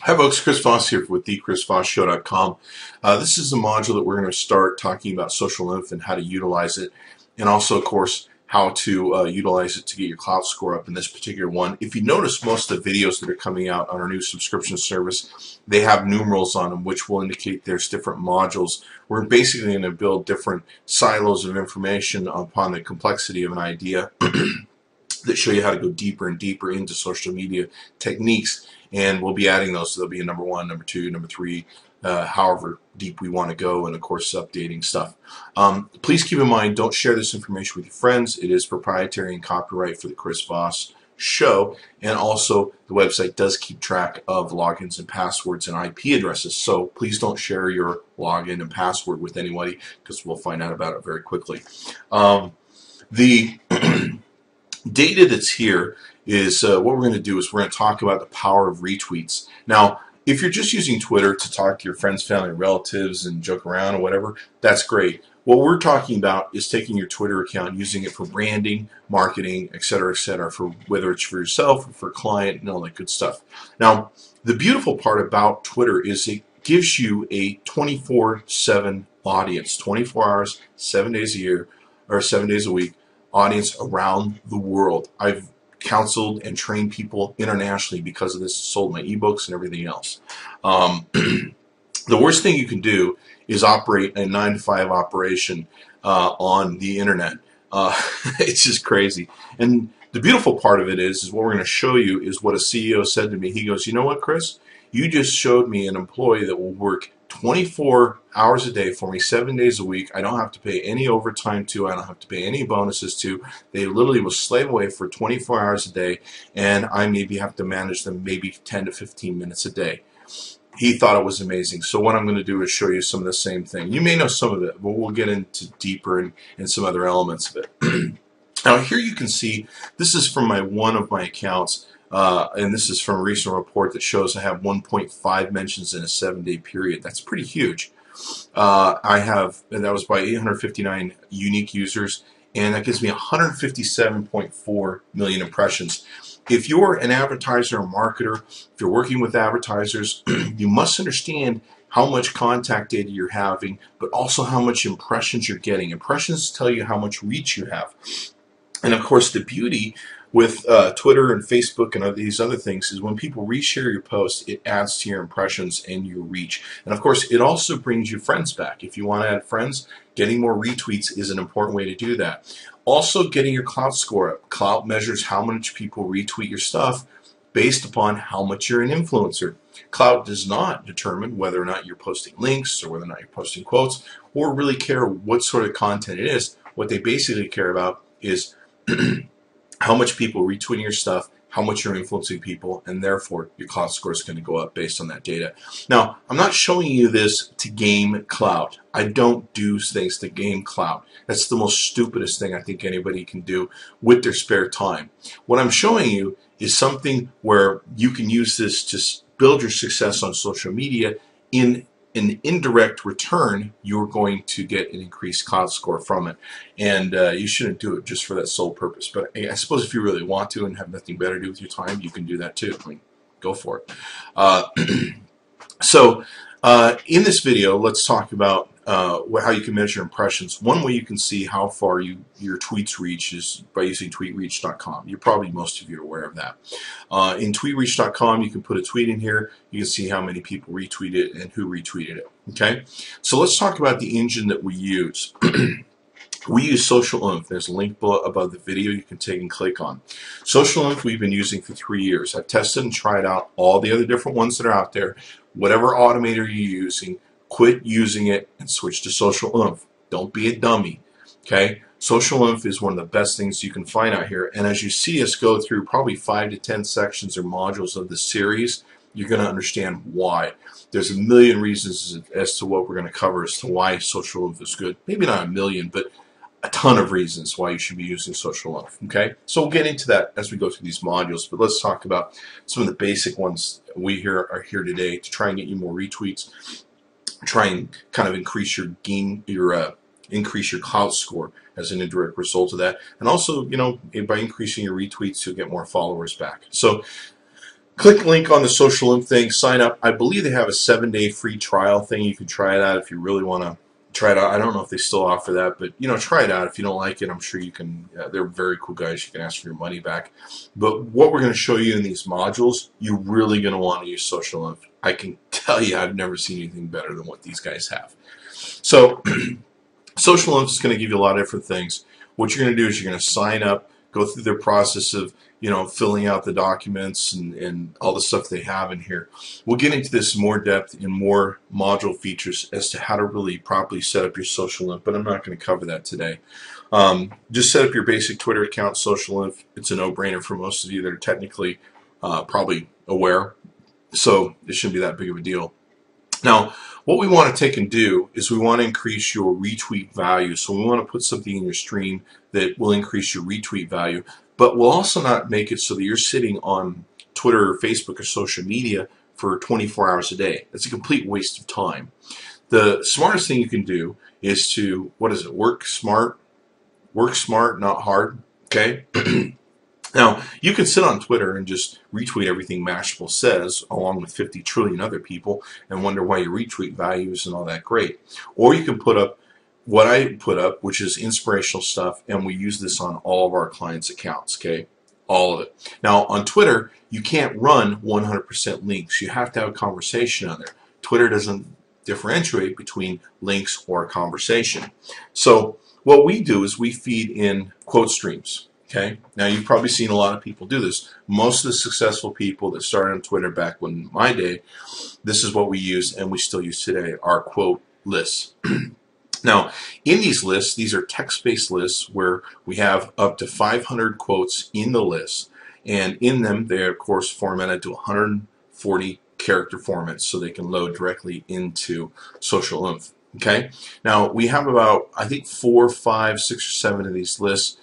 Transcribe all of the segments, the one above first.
Hi folks, Chris Voss here with thechrisvossshow.com. This is a module that we're going to start talking about social Oomph and how to utilize it, and also, of course, how to utilize it to get your Klout score up in this particular one. If you notice, most of the videos that are coming out on our new subscription service, they have numerals on them, which will indicate there's different modules. We're basically going to build different silos of information upon the complexity of an idea that show you how to go deeper and deeper into social media techniques, and we'll be adding those. So there'll be a number 1, number 2, number 3, however deep we want to go, and of course updating stuff. Please keep in mind, don't share this information with your friends. It is proprietary and copyright for the Chris Voss Show, and also the website does keep track of logins and passwords and IP addresses, so please don't share your login and password with anybody, because we'll find out about it very quickly. The data that's here is what we're going to do is we're going to talk about the power of retweets. Now, if you're just using Twitter to talk to your friends, family, relatives, and joke around or whatever, that's great. What we're talking about is taking your Twitter account, using it for branding, marketing, etc., for whether it's for yourself or for a client and all that good stuff. Now, the beautiful part about Twitter is it gives you a 24/7 audience, 24 hours, 7 days a year, or 7 days a week, audience around the world. I've counseled and trained people internationally because of this, sold my ebooks and everything else. The worst thing you can do is operate a 9-to-5 operation on the internet. It's just crazy. And the beautiful part of it is what we're going to show you is what a CEO said to me. He goes, you know what, Chris? You just showed me an employee that will work 24 hours a day for me, 7 days a week. I don't have to pay any overtime to. I don't have to pay any bonuses to. They literally will slave away for 24 hours a day, and I maybe have to manage them maybe 10 to 15 minutes a day. He thought it was amazing. So what I'm going to do is show you some of the same thing. You may know some of it, but we'll get into deeper and some other elements of it. Now here you can see, this is from one of my accounts. And this is from a recent report that shows I have 1.5 mentions in a 7-day period. That's pretty huge. And that was by 859 unique users, and that gives me 157.4 million impressions. If you're an advertiser or marketer, if you're working with advertisers, you must understand how much contact data you're having, but also how much impressions you're getting. Impressions tell you how much reach you have. And of course, the beauty with Twitter and Facebook and these other things is when people reshare your post, it adds to your impressions and your reach. And of course, it also brings you friends back. If you want to add friends, getting more retweets is an important way to do that. Also, getting your Klout score up. Klout measures how much people retweet your stuff based upon how much you're an influencer. Klout does not determine whether or not you're posting links or whether or not you're posting quotes, or really care what sort of content it is. What they basically care about is how much people are retweeting your stuff, how much you're influencing people, and therefore your Klout score is going to go up based on that data. Now, I'm not showing you this to game Klout. I don't do things to game Klout. That's the most stupidest thing I think anybody can do with their spare time. What I'm showing you is something where you can use this to build your success on social media. In an indirect return, you're going to get an increased Klout score from it, and you shouldn't do it just for that sole purpose. But I suppose if you really want to and have nothing better to do with your time, you can do that too. I mean, go for it. So in this video, let's talk about how you can measure impressions. One way you can see how far your tweets reach is by using tweetreach.com. Most of you are aware of that. In tweetreach.com, you can put a tweet in here. You can see how many people retweeted it and who retweeted it. Okay, so let's talk about the engine that we use. We use Social Oomph. There's a link below above the video you can take and click on. Social Oomph we've been using for 3 years. I've tested and tried out all the other different ones that are out there. Whatever automator you're using, quit using it and switch to Social Oomph. Don't be a dummy. Okay? Social Oomph is one of the best things you can find out here. And as you see us go through probably 5 to 10 sections or modules of the series, you're going to understand why. There's a million reasons as to what we're going to cover as to why Social Oomph is good. Maybe not a million, but a ton of reasons why you should be using Social Oomph. Okay, so we'll get into that as we go through these modules, but let's talk about some of the basic ones we are here today to try and get you more retweets, try and kind of increase your increase your Klout score as an indirect result of that, and also, you know, by increasing your retweets, you'll get more followers back. So Click the link on the social link thing, sign up. I believe they have a 7-day free trial thing. You can try it out if you really want to try it out. I don't know if they still offer that, but try it out. If you don't like it, I'm sure you can. They're very cool guys. You can ask for your money back. But what we're going to show you in these modules, you're really going to want to use social link. I can tell you, I've never seen anything better than what these guys have. So social link is going to give you a lot of different things. What you're going to do is you're going to sign up, go through their process of filling out the documents and all the stuff they have in here. We'll get into this in more depth in more module features as to how to really properly set up your social link, but I'm not going to cover that today. Just set up your basic Twitter account, social link. It's a no-brainer for most of you that are technically probably aware, so it shouldn't be that big of a deal. Now, what we want to take and do is we want to increase your retweet value. So we want to put something in your stream that will increase your retweet value, but we'll also not make it so that you're sitting on Twitter or Facebook or social media for 24 hours a day. That's a complete waste of time. The smartest thing you can do is to, work smart, not hard, okay? Now, you can sit on Twitter and just retweet everything Mashable says, along with 50 trillion other people, and wonder why your retweet value isn't all that great. Or you can put up what I put up, which is inspirational stuff, and we use this on all of our clients' accounts, okay? All of it. Now, on Twitter, you can't run 100% links. You have to have a conversation on there. Twitter doesn't differentiate between links or a conversation. So what we do is we feed in quote streams. Okay. Now you've probably seen a lot of people do this. Most of the successful people that started on Twitter back in my day, this is what we use and we still use today, our quote lists. Now, in these lists, these are text-based lists where we have up to 500 quotes in the list, and in them they are of course formatted to 140 character formats so they can load directly into social Oomph. Okay. Now we have about, I think, 4, 5, 6, or 7 of these lists.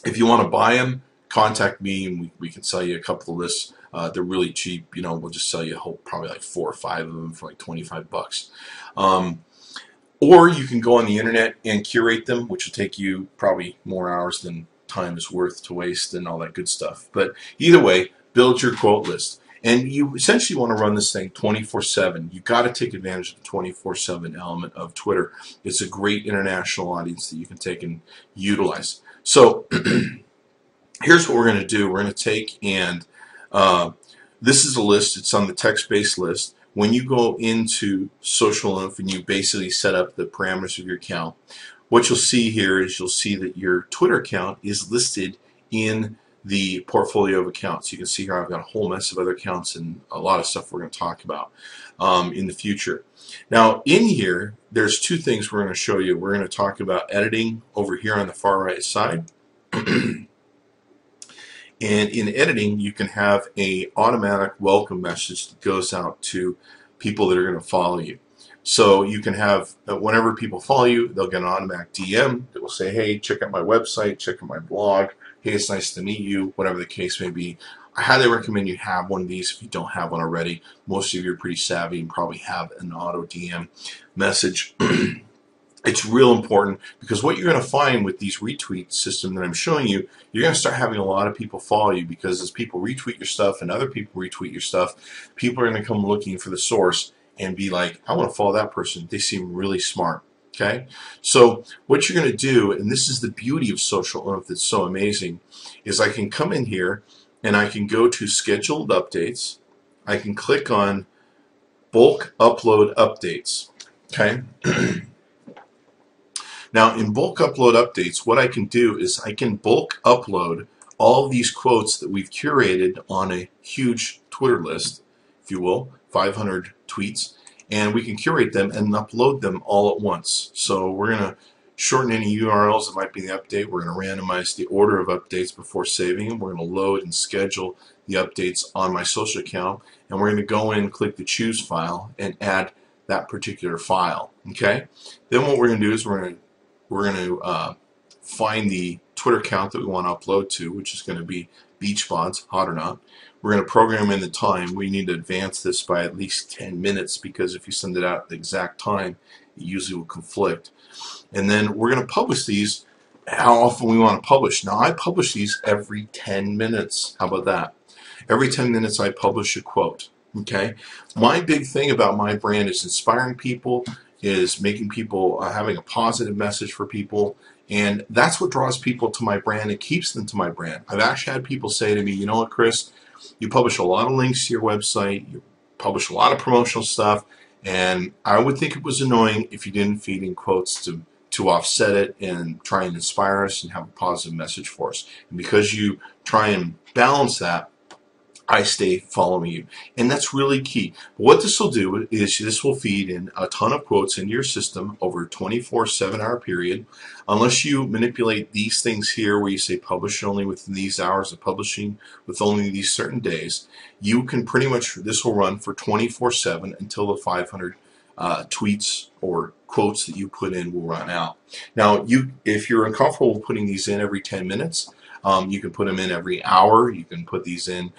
If you want to buy them, contact me and we can sell you a couple of lists. They're really cheap. We'll just sell you probably like 4 or 5 of them for like 25 bucks. Or you can go on the internet and curate them, which will take you probably more hours than time is worth to waste and all that good stuff. But either way, build your quote list. And you essentially want to run this thing 24/7. You've got to take advantage of the 24/7 element of Twitter. It's a great international audience that you can take and utilize. So here's what we're going to do. We're going to take and this is a list. It's on the text-based list. When you go into social Oomph and you basically set up the parameters of your account, what you'll see here is you'll see that your Twitter account is listed in the portfolio of accounts. You can see here I've got a whole mess of other accounts and a lot of stuff we're going to talk about in the future. Now in here there's 2 things we're going to show you. We're going to talk about editing over here on the far right side. And in editing you can have a automatic welcome message that goes out to people that are going to follow you. So you can have, whenever people follow you, they'll get an automatic DM that will say, hey, check out my website, check out my blog, hey, it's nice to meet you, whatever the case may be. I highly recommend you have one of these if you don't have one already. Most of you are pretty savvy and probably have an auto DM message. It's real important because what you're going to find with these retweet system that I'm showing you, you're going to start having a lot of people follow you because as people retweet your stuff and other people retweet your stuff, people are going to come looking for the source and be like, I want to follow that person. They seem really smart. Okay? So what you're going to do, and this is the beauty of social Oomph that's so amazing, is I can come in here and I can go to scheduled updates. I can click on bulk upload updates. Okay? Now in bulk upload updates, what I can do is I can bulk upload all of these quotes that we've curated on a huge Twitter list, if you will, 500 tweets, and we can curate them and upload them all at once. So we're going to shorten any URLs that might be in the update. We're going to randomize the order of updates before saving them. We're going to load and schedule the updates on my social account, and we're going to go in, click the choose file, and add that particular file. Okay. Then what we're going to do is we're going to find the Twitter account that we want to upload to, which is going to be Beach Bonds, hot or not. We're going to program in the time. We need to advance this by at least 10 minutes because if you send it out at the exact time, it usually will conflict. And then we're going to publish these how often we want to publish. Now I publish these every 10 minutes. How about that? Every 10 minutes I publish a quote. Okay, my big thing about my brand is inspiring people, is making people, having a positive message for people, and that's what draws people to my brand and keeps them to my brand. I've actually had people say to me, you know what, Chris, you publish a lot of links to your website, you publish a lot of promotional stuff, and I would think it was annoying if you didn't feed in quotes to offset it and try and inspire us and have a positive message for us. And because you try and balance that, I stay following you. And that's really key. What this will do is this will feed in a ton of quotes into your system over a 24 7-hour period. Unless you manipulate these things here where you say publish only within these hours of publishing with only these certain days, you can pretty much, this will run for 24/7 until the 500 tweets or quotes that you put in will run out. Now, if you're uncomfortable putting these in every 10 minutes, you can put them in every hour. You can put these in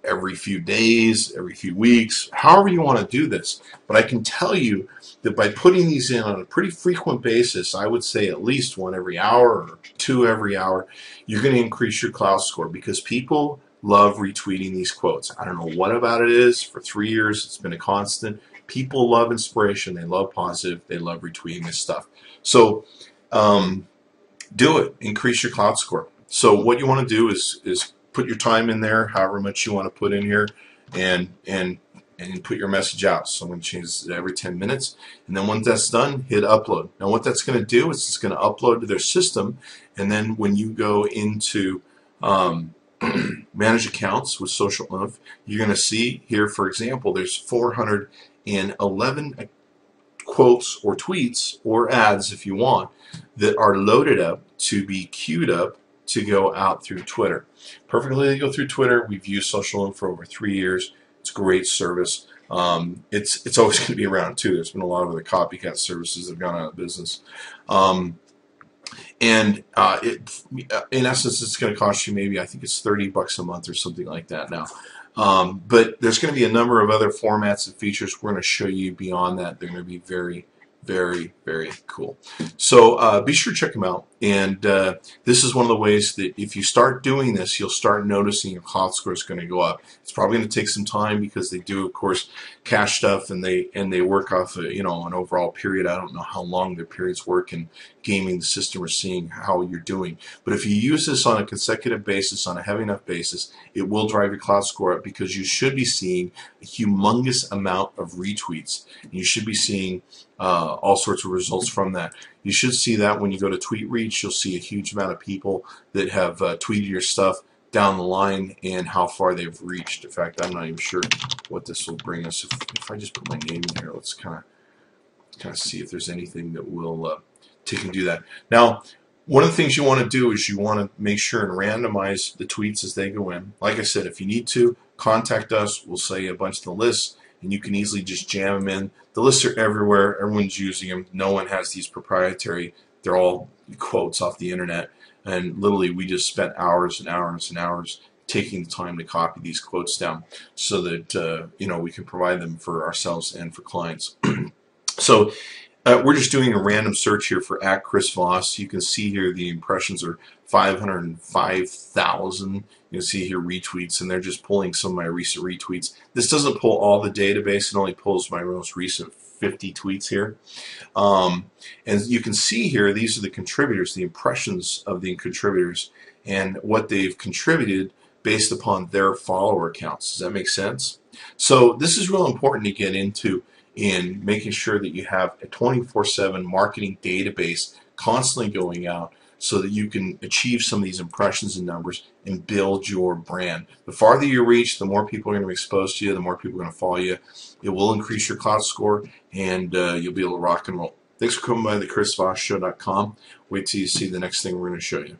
every few days, every few weeks, however you want to do this. But I can tell you that by putting these in on a pretty frequent basis, I would say at least one every hour or two every hour, you're going to increase your Klout score because people love retweeting these quotes. I don't know what about it is. For 3 years, it's been a constant. People love inspiration. They love positive. They love retweeting this stuff. So do it. Increase your Klout score. So what you want to do is put your time in there, however much you want to put in here, and put your message out. So I'm going to change this every 10 minutes. And then once that's done, hit upload. Now what that's going to do is it's going to upload to their system. And then when you go into manage accounts with Social Oomph, you're going to see here, for example, there's 411 quotes or tweets or ads, if you want, that are loaded up to be queued up to go out through Twitter. Perfectly legal through Twitter. We've used Social Oomph for over 3 years. It's a great service. It's always going to be around too. There's been a lot of other copycat services that have gone out of business. In essence, it's going to cost you maybe, I think it's $30 a month or something like that now. But there's going to be a number of other formats and features we're going to show you beyond that. They're going to be very, very, very cool. So be sure to check them out. And this is one of the ways that if you start doing this, you'll start noticing your Klout score is going to go up. It's probably going to take some time because they do, of course, cache stuff and they work off an overall period. I don't know how long their periods work in gaming the system or seeing how you're doing. But if you use this on a consecutive basis, on a heavy enough basis, it will drive your Klout score up because you should be seeing a humongous amount of retweets. And you should be seeing all sorts of results from that. You should see that when you go to tweet reach. You'll see a huge amount of people that have tweeted your stuff down the line and how far they've reached. In fact, I'm not even sure what this will bring us. If I just put my name in here, let's kind of see if there's anything that will take and do that. Now, one of the things you want to do is you want to make sure and randomize the tweets as they go in. Like I said, if you need to, contact us. We'll say a bunch of the lists, and you can easily just jam them in. The lists are everywhere. Everyone's using them. No one has these proprietary. They're all quotes off the internet. And literally, we just spent hours and hours and hours taking the time to copy these quotes down so that we can provide them for ourselves and for clients. So we're just doing a random search here for @Chris Voss. You can see here the impressions are 505,000. You can see here retweets, and they're just pulling some of my recent retweets. This doesn't pull all the database. It only pulls my most recent 50 tweets here. And you can see here, these are the contributors, the impressions of the contributors, and what they've contributed based upon their follower counts. Does that make sense? So this is real important to get into in making sure that you have a 24/7 marketing database constantly going out so that you can achieve some of these impressions and numbers and build your brand. The farther you reach, the more people are going to be exposed to you, the more people are going to follow you. It will increase your Klout score, and you'll be able to rock and roll. Thanks for coming by the ChrisVossShow.com. Wait till you see the next thing we're going to show you.